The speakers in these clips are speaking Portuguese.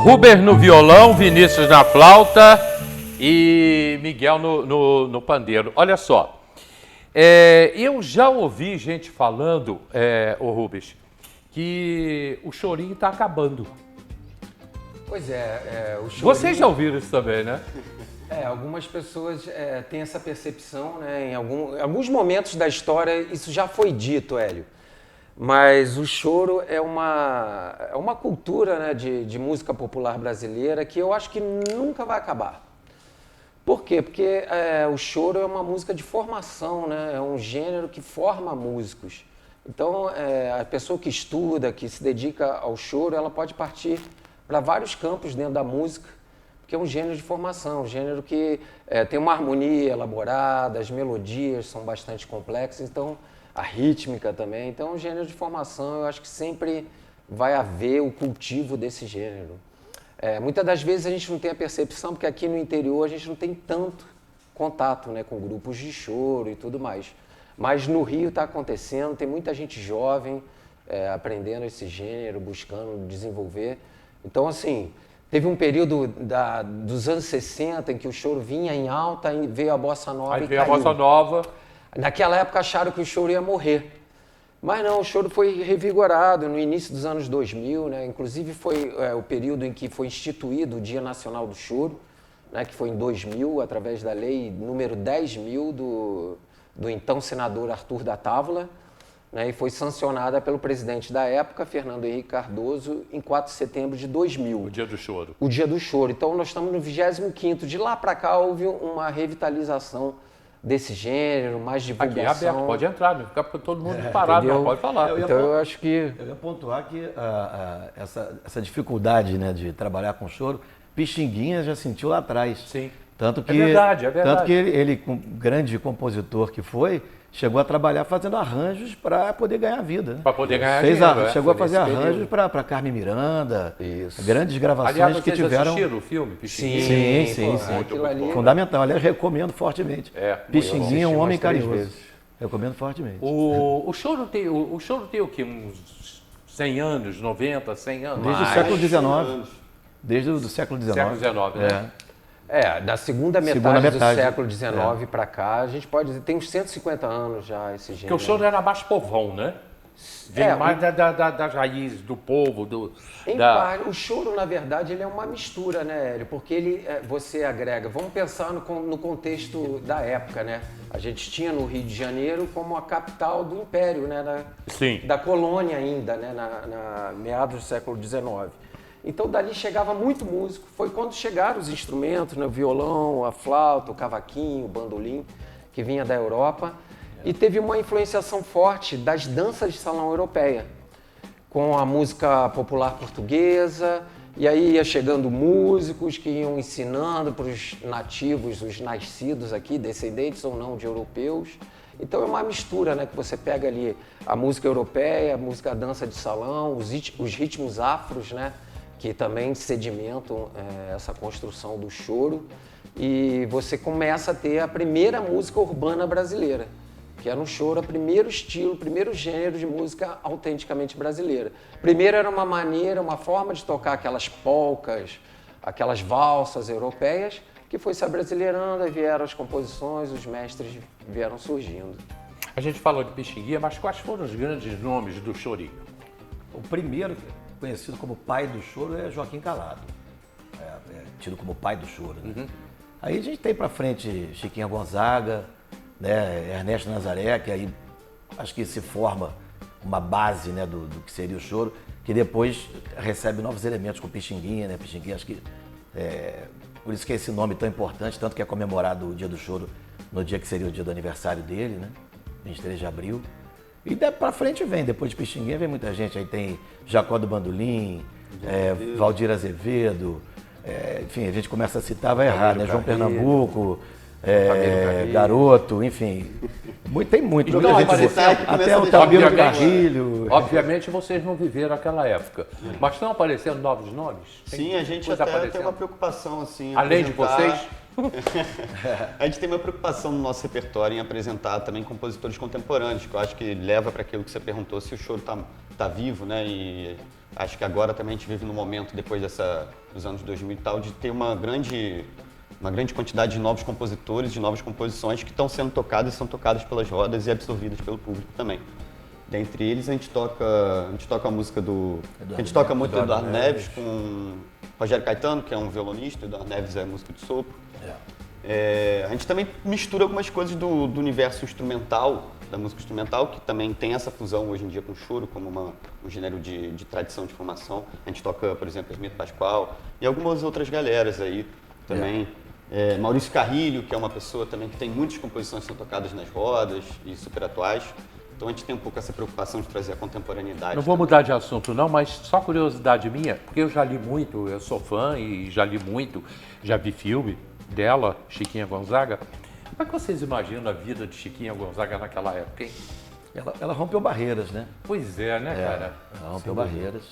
Rubens no violão, Vinícius na flauta e Miguel no pandeiro. Olha só, eu já ouvi gente falando, o Rubens, que o chorinho está acabando. Pois é, o chorinho... Vocês já ouviram isso também, né? Algumas pessoas têm essa percepção, né? Em alguns momentos da história isso já foi dito, Hélio. Mas o choro é uma cultura, né, de música popular brasileira que eu acho que nunca vai acabar. Por quê? Porque o choro é uma música de formação, né? É um gênero que forma músicos. Então, a pessoa que estuda, que se dedica ao choro, ela pode partir para vários campos dentro da música, porque é um gênero de formação, um gênero que tem uma harmonia elaborada, as melodias são bastante complexas, então... a rítmica também, então é um gênero de formação, eu acho que sempre vai haver o cultivo desse gênero. Muitas das vezes a gente não tem a percepção, porque aqui no interior a gente não tem tanto contato, né, com grupos de choro e tudo mais. Mas no Rio está acontecendo, tem muita gente jovem aprendendo esse gênero, buscando desenvolver. Então, assim, teve um período dos anos 60 em que o choro vinha em alta, e veio a bossa nova Aí e veio caiu. a bossa nova. Naquela época acharam que o choro ia morrer, mas não, o choro foi revigorado no início dos anos 2000, né? Inclusive foi o período em que foi instituído o Dia Nacional do Choro, né? Que foi em 2000, através da lei número 10.000 do então senador Arthur da Távola, né? E foi sancionada pelo presidente da época, Fernando Henrique Cardoso, em 4 de setembro de 2000. O Dia do Choro. O Dia do Choro. Então nós estamos no 25º. De lá para cá houve uma revitalização desse gênero, mais divulgação. Aqui é aberto, pode entrar, não fica todo mundo parado, não pode falar. Então eu acho que... Eu ia pontuar que essa dificuldade, né, de trabalhar com choro, Pixinguinha já sentiu lá atrás. Sim, tanto que, é verdade. Tanto que ele, grande compositor que foi, chegou a trabalhar fazendo arranjos para poder ganhar vida. Né? Para poder ganhar dinheiro, chegou a fazer arranjos para Carmen Miranda, isso. Grandes gravações. Aliás, que tiveram. Vocês assistiram o filme Sim. Aquilo ali... Fundamental, aliás, recomendo fortemente. Pixinguinha é um homem carinhoso. Vezes. Recomendo fortemente. O choro tem o quê? Uns 100 anos, 90, 100 anos? Desde o século XIX. Desde o século XIX. Século XIX, né? Da segunda metade do século XIX para cá, a gente pode dizer, tem uns 150 anos já esse gênero. Porque o choro era mais povão, né? Vem mais das raízes do povo. O choro, na verdade, ele é uma mistura, né, Hélio? Porque você agrega, vamos pensar no contexto da época, né? A gente tinha no Rio de Janeiro como a capital do Império, né? Da colônia ainda, né? Na meados do século XIX. Então, dali chegava muito músico. Foi quando chegaram os instrumentos, né? O violão, a flauta, o cavaquinho, o bandolim, que vinha da Europa. E teve uma influenciação forte das danças de salão europeia, com a música popular portuguesa. E aí ia chegando músicos que iam ensinando para os nativos, os nascidos aqui, descendentes ou não de europeus. Então é uma mistura, né? Que você pega ali a música europeia, a música dança de salão, os ritmos afros, né? Que também sedimentam essa construção do choro, e você começa a ter a primeira música urbana brasileira, que era um choro, o primeiro estilo, o primeiro gênero de música autenticamente brasileira. Primeiro era uma forma de tocar aquelas polcas, aquelas valsas europeias, que foi se abrasileirando, aí vieram as composições, os mestres vieram surgindo. A gente falou de Pixinguinha, mas quais foram os grandes nomes do chorinho? O primeiro, conhecido como pai do choro, é Joaquim Calado. Tido como pai do choro. Né? Uhum. Aí a gente tem pra frente Chiquinha Gonzaga, né? Ernesto Nazaré, que aí acho que se forma uma base, né, do que seria o choro, que depois recebe novos elementos com Pixinguinha, né? Pixinguinha, acho que por isso que é esse nome tão importante, tanto que é comemorado o Dia do Choro no dia que seria o dia do aniversário dele, né? 23 de abril. E pra frente depois de Pixinguinha vem muita gente, aí tem Jacó do Bandolim, Valdir Azevedo, enfim, a gente começa a citar, vai errar, né? João Pernambuco, Garoto, enfim. Tem muito. Então, muita gente apareceu- até o Obviamente- Tabelo Carrilho. Obviamente vocês não viveram aquela época, mas estão aparecendo novos nomes? Tem Sim, a gente coisa até tem aparecendo? uma preocupação assim. em Além de apresentar- vocês? A gente tem uma preocupação no nosso repertório em apresentar também compositores contemporâneos, que eu acho que leva para aquilo que você perguntou, se o choro tá vivo, né? E acho que agora também a gente vive num momento, depois dos anos 2000 e tal, de ter uma grande quantidade de novos compositores, de novas composições que estão sendo tocadas e são tocadas pelas rodas e absorvidas pelo público também. Dentre eles a gente toca a música a gente toca muito do Eduardo Neves com Rogério Caetano, que é um violonista, o Eduardo Neves é música de sopro. A gente também mistura algumas coisas do universo instrumental, da música instrumental, que também tem essa fusão hoje em dia com o choro, como um gênero de tradição, de formação. A gente toca, por exemplo, Hermeto Pascoal e algumas outras galeras aí também. Maurício Carrilho, que é uma pessoa também que tem muitas composições que são tocadas nas rodas e super atuais. Então a gente tem um pouco essa preocupação de trazer a contemporaneidade. Não vou mudar de assunto não, mas só curiosidade minha, porque eu já li muito, eu sou fã e já li muito, já vi filme dela, Chiquinha Gonzaga. Como é que vocês imaginam a vida de Chiquinha Gonzaga naquela época, hein? Ela rompeu barreiras, né? Pois é, né, cara? Ela rompeu barreiras.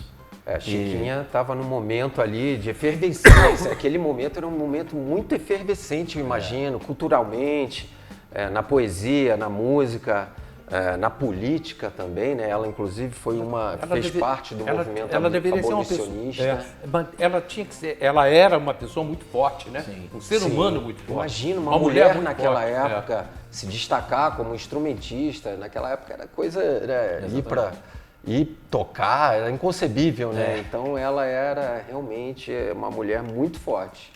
A Chiquinha estava num momento ali de efervescência. Aquele momento era um momento muito efervescente, eu imagino, culturalmente, na poesia, na música, na política também, né? Ela, inclusive, fez parte do movimento ela deveria ser uma abolicionista. pessoa, ela tinha que ser, ela era uma pessoa muito forte, né? Sim. Um ser humano muito forte. Imagina uma mulher muito naquela forte, época se destacar como instrumentista. Naquela época era coisa, ir tocar, era inconcebível, né? Então ela era realmente uma mulher muito forte.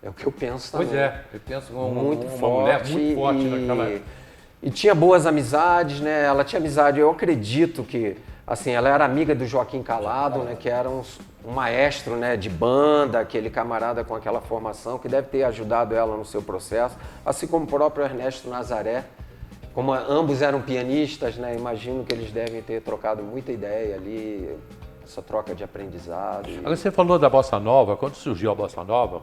É o que eu penso também. Pois é, eu penso como Muito uma forte, mulher muito forte naquela época. E tinha boas amizades, né? Ela tinha amizade, eu acredito que, assim, ela era amiga do Joaquim Calado, né? Que era um maestro, né? De banda, aquele camarada com aquela formação, que deve ter ajudado ela no seu processo, assim como o próprio Ernesto Nazaré. Como ambos eram pianistas, né? Imagino que eles devem ter trocado muita ideia ali, essa troca de aprendizado. Agora você falou da Bossa Nova, quando surgiu a Bossa Nova,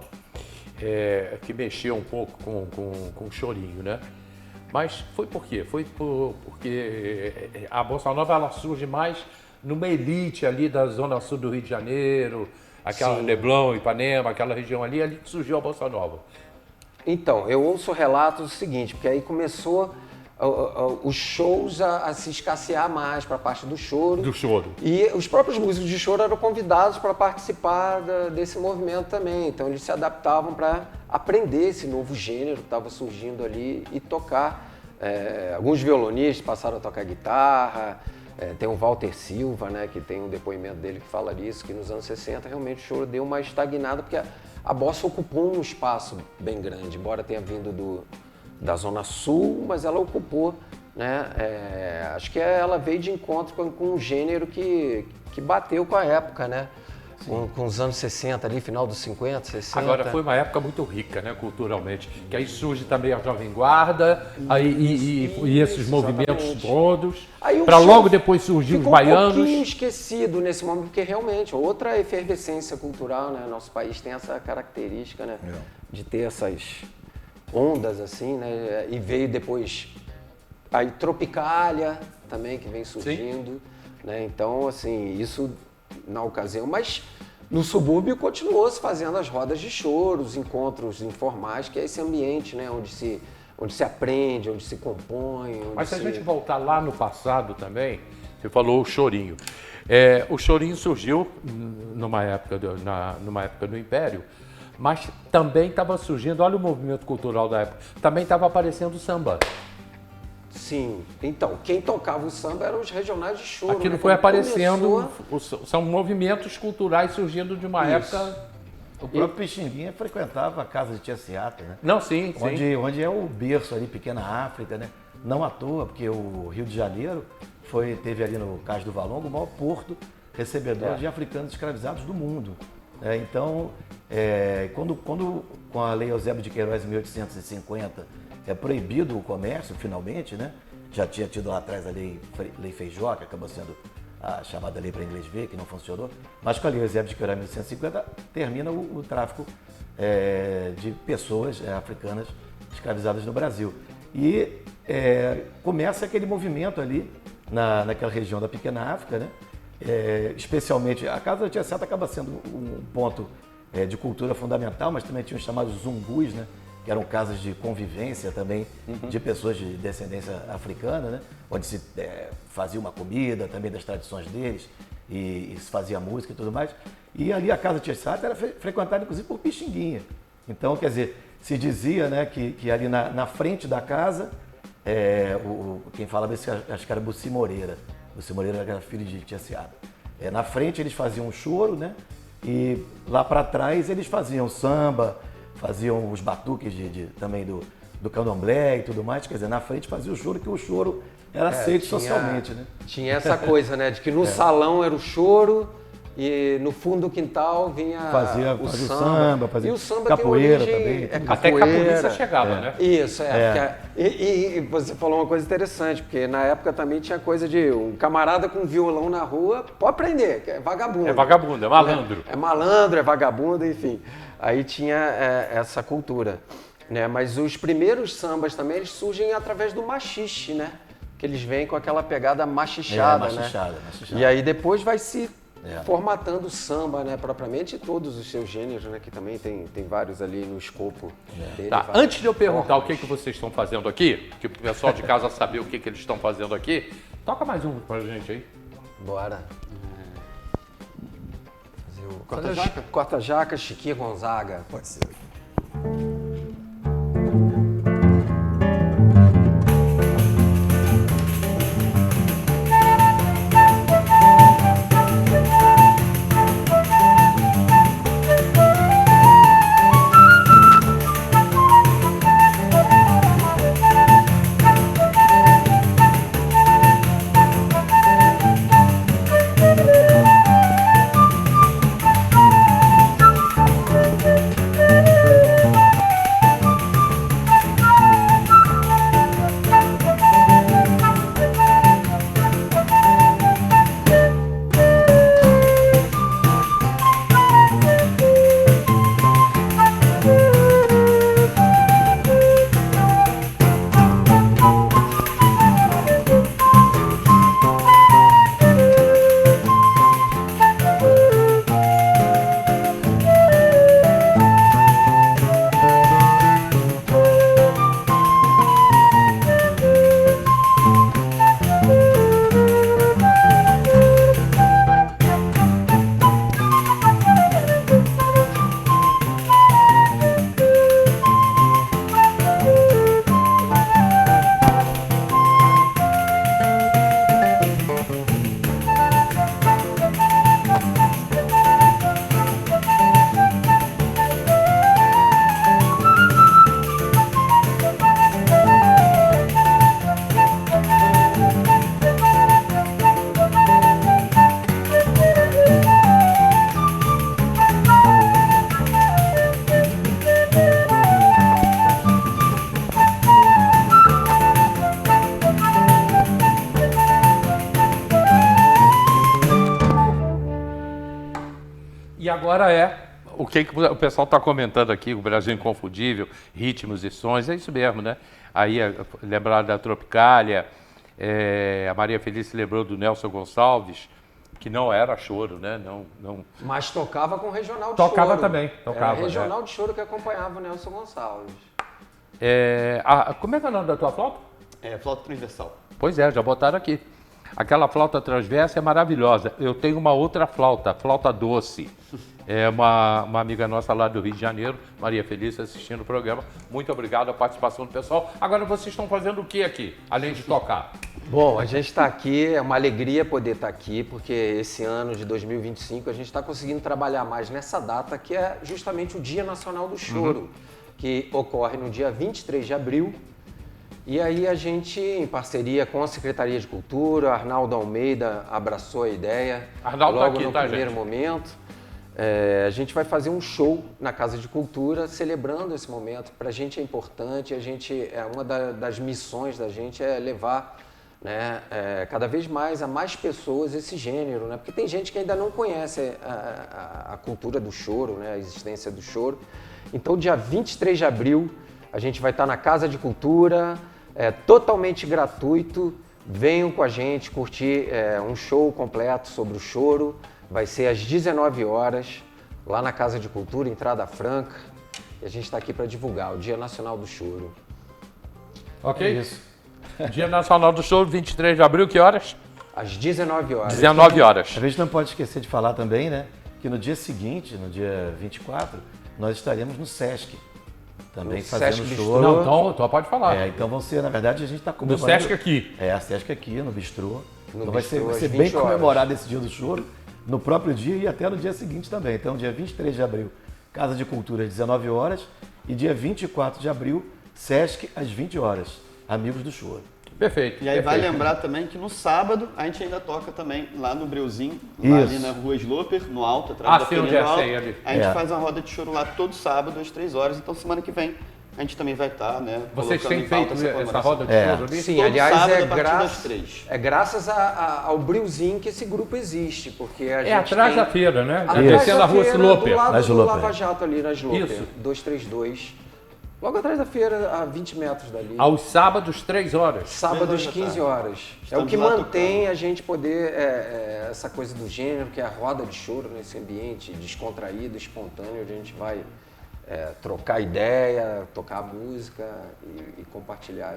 que mexeu um pouco com o chorinho, né? Mas foi por quê? Porque a Bossa Nova ela surge mais numa elite ali da zona sul do Rio de Janeiro, aquela Leblon, Ipanema, aquela região ali que surgiu a Bossa Nova. Então, eu ouço relatos do seguinte, porque aí começou os shows a se escassear mais para a parte do choro. Do choro. E os próprios músicos de choro eram convidados para participar desse movimento também. Então eles se adaptavam para aprender esse novo gênero que estava surgindo ali e tocar. Alguns violonistas passaram a tocar guitarra. Tem o Walter Silva, né, que tem um depoimento dele que fala disso, que nos anos 60 realmente o choro deu uma estagnada, porque a bossa ocupou um espaço bem grande, embora tenha vindo da Zona Sul, mas ela ocupou, né? Acho que ela veio de encontro com um gênero que bateu com a época, né? Com os anos 60 ali, final dos 50, 60. Agora foi uma época muito rica, né, culturalmente, que aí surge também a Jovem Guarda, e esses movimentos todos, para logo depois surgir os baianos. Um pouquinho esquecido nesse momento, porque realmente outra efervescência cultural, né? Nosso país tem essa característica, né? De ter essas ondas assim, né? E veio depois a Tropicália também, que vem surgindo, né? Então, assim, isso na ocasião, mas no subúrbio continuou se fazendo as rodas de choro, os encontros informais, que é esse ambiente, né? Onde se aprende, onde se compõe. Mas se a gente voltar lá no passado também, você falou o chorinho. O chorinho surgiu numa época do Império, mas também estava surgindo, olha o movimento cultural da época, também estava aparecendo o samba. Sim, então, quem tocava o samba eram os regionais de choro. Aquilo né? foi Quando aparecendo, começou... são movimentos culturais surgindo de uma época... O próprio Pixinguinha frequentava a casa de Tia Seata, né? Não, sim. Onde é o berço ali, Pequena África, né? Não à toa, porque o Rio de Janeiro teve ali no Cais do Valongo o maior porto recebedor de africanos escravizados do mundo. Então, quando com a Lei Eusébio de Queiroz, em 1850, é proibido o comércio, finalmente, né? Já tinha tido lá atrás a Lei Feijó, que acabou sendo a chamada Lei para Inglês Ver, que não funcionou, mas com a Lei Eusébio de Queiroz, em 1850, termina o tráfico de pessoas africanas escravizadas no Brasil. E começa aquele movimento ali naquela região da Pequena África, né? Especialmente, a Casa da Tia Seta acaba sendo um ponto de cultura fundamental, mas também tinha os chamados zungus, né? Que eram casas de convivência também de pessoas de descendência africana, né? Onde se fazia uma comida também das tradições deles e se fazia música e tudo mais. E ali a Casa Tia Seta era frequentada inclusive por Pixinguinha. Então, quer dizer, se dizia, né, que ali na frente da casa, quem falava isso acho que era Bussi Moreira. Bussi Moreira era filho de Tia Seara. Na frente eles faziam um choro, né? E lá para trás eles faziam samba, faziam os batuques também do candomblé e tudo mais. Quer dizer, na frente fazia o choro, que o choro era aceito socialmente, né? Tinha essa coisa, né? De que no salão era o choro e no fundo do quintal vinha fazia o samba, fazia e o samba capoeira tem origem, também. é Até que a polícia capoeira. chegava, né? Isso, e você falou uma coisa interessante, porque na época também tinha coisa de um camarada com violão na rua, pode prender, que é vagabundo. É vagabundo, é malandro. É malandro, é vagabundo, enfim. Aí tinha essa cultura, né? Mas os primeiros sambas também, eles surgem através do machixe, né? Que eles vêm com aquela pegada machichada, machichada. E aí depois vai se formatando o samba, né, propriamente, e todos os seus gêneros, né, que também tem vários ali no escopo dele. Tá, antes de eu perguntar o que vocês estão fazendo aqui, que o pessoal de casa saber o que eles estão fazendo aqui, toca mais um pra gente aí. Bora. Fazer o Corta-Jaca, Chiquinha Gonzaga. Pode ser. E agora o que o pessoal está comentando aqui, o Brasil Inconfundível, ritmos e sons, é isso mesmo, né? Aí, lembrar da Tropicália, a Maria Feliz se lembrou do Nelson Gonçalves, que não era choro, né? Não... Mas tocava com regional de Tocava choro. também, tocava. Era regional de choro que acompanhava o Nelson Gonçalves. Como é que é o nome da tua flauta? Flauta transversal. Pois é, já botaram aqui. Aquela flauta transversa é maravilhosa. Eu tenho uma outra flauta doce. É uma amiga nossa lá do Rio de Janeiro, Maria Feliz, assistindo o programa. Muito obrigado a participação do pessoal. Agora vocês estão fazendo o que aqui, além de tocar? Bom, a gente está aqui, é uma alegria poder estar aqui, porque esse ano de 2025 a gente está conseguindo trabalhar mais nessa data, que é justamente o Dia Nacional do Choro, que ocorre no dia 23 de abril. E aí a gente, em parceria com a Secretaria de Cultura, Arnaldo Almeida abraçou a ideia. Arnaldo logo tá aqui, no tá, primeiro gente? momento. A gente vai fazer um show na Casa de Cultura, celebrando esse momento. Para a gente é importante, uma das missões da gente é levar, né, cada vez mais a mais pessoas esse gênero, né? Porque tem gente que ainda não conhece a cultura do choro, né, a existência do choro. Então, dia 23 de abril, A gente vai estar na Casa de Cultura, é totalmente gratuito. Venham com a gente curtir um show completo sobre o choro. Vai ser às 19 horas, lá na Casa de Cultura, entrada franca. E a gente está aqui para divulgar o Dia Nacional do Choro. Ok? Isso. Dia Nacional do Choro, 23 de abril, que horas? Às 19 horas. 19 horas. A gente não pode esquecer de falar também, né, que no dia seguinte, no dia 24, nós estaremos no Sesc, também No fazendo Sesc choro. Não, então pode falar. Então vão ser, na verdade, a gente está No comemorando... Sesc aqui. A Sesc aqui, no Bistrô. Então Bistrô, vai às ser 20 bem horas. comemorado esse dia do choro, no próprio dia e até no dia seguinte também. Então, dia 23 de abril, Casa de Cultura, às 19 horas, e dia 24 de abril, Sesc, às 20 horas. Amigos do Choro. Perfeito. E aí perfeito. vai lembrar também que no sábado a gente ainda toca também lá no Breuzinho, lá ali na Rua Sloper, no alto, atrás da sim, onde Feirinha é do essa Alto. aí ali. A gente faz uma roda de choro lá todo sábado, às 3 horas. Então semana que vem a gente também vai estar, né? Vocês colocando têm em pauta feito essa comemoração. roda de choro ali? Sim, Todo aliás, sábado, é, a partir das 3. graças ao Breuzinho que esse grupo existe, porque a gente atrás tem... da feira, né? Atrás Descendo da a rua feira, Sloper. do lado Na do Sloper. Lava Jato ali, na Sloper, Isso. 232. Logo atrás da feira, a 20 metros dali. Aos sábados, 3 horas. Sábados, já 15 tá. horas. É Estamos o que lá mantém tocando. a gente poder, essa coisa do gênero, que é a roda de choro nesse ambiente descontraído, espontâneo, onde a gente vai trocar ideia, tocar música e compartilhar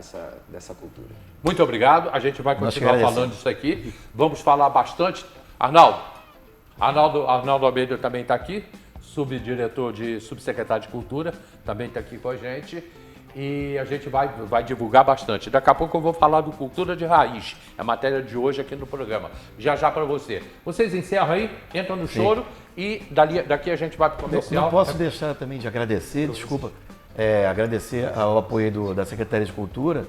dessa cultura. Muito obrigado. A gente vai Nós continuar agradecemos. falando disso aqui. Vamos falar bastante. Arnaldo Almeida também está aqui, subsecretário de Cultura, também está aqui com a gente. E a gente vai divulgar bastante. Daqui a pouco eu vou falar do Cultura de Raiz, a matéria de hoje aqui no programa. Já para você. Vocês encerram aí, entram no choro e daqui a gente vai para o comercial. Não posso deixar também de agradecer, desculpa, agradecer ao apoio da Secretaria de Cultura,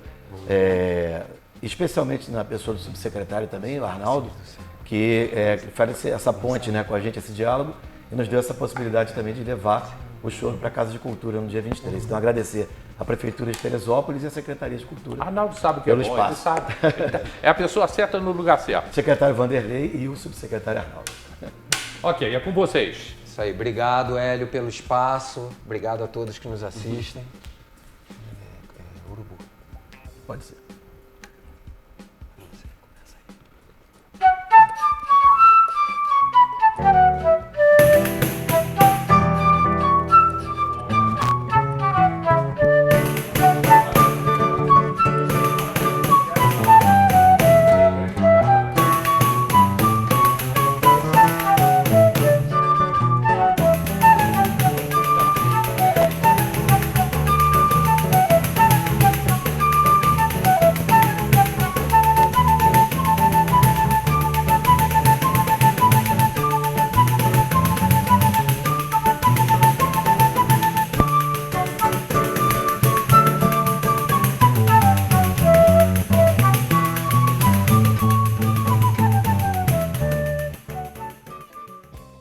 especialmente na pessoa do subsecretário também, o Arnaldo, que faz essa ponte, né, com a gente, esse diálogo, e nos deu essa possibilidade também de levar o choro para a Casa de Cultura no dia 23. Então, agradecer a Prefeitura de Teresópolis e a Secretaria de Cultura. Arnaldo sabe o que é Pelo bom, espaço. ele sabe. É a pessoa certa no lugar certo. O secretário Vanderlei e o subsecretário Arnaldo. Ok, é com vocês. Isso aí. Obrigado, Hélio, pelo espaço. Obrigado a todos que nos assistem. Pode ser.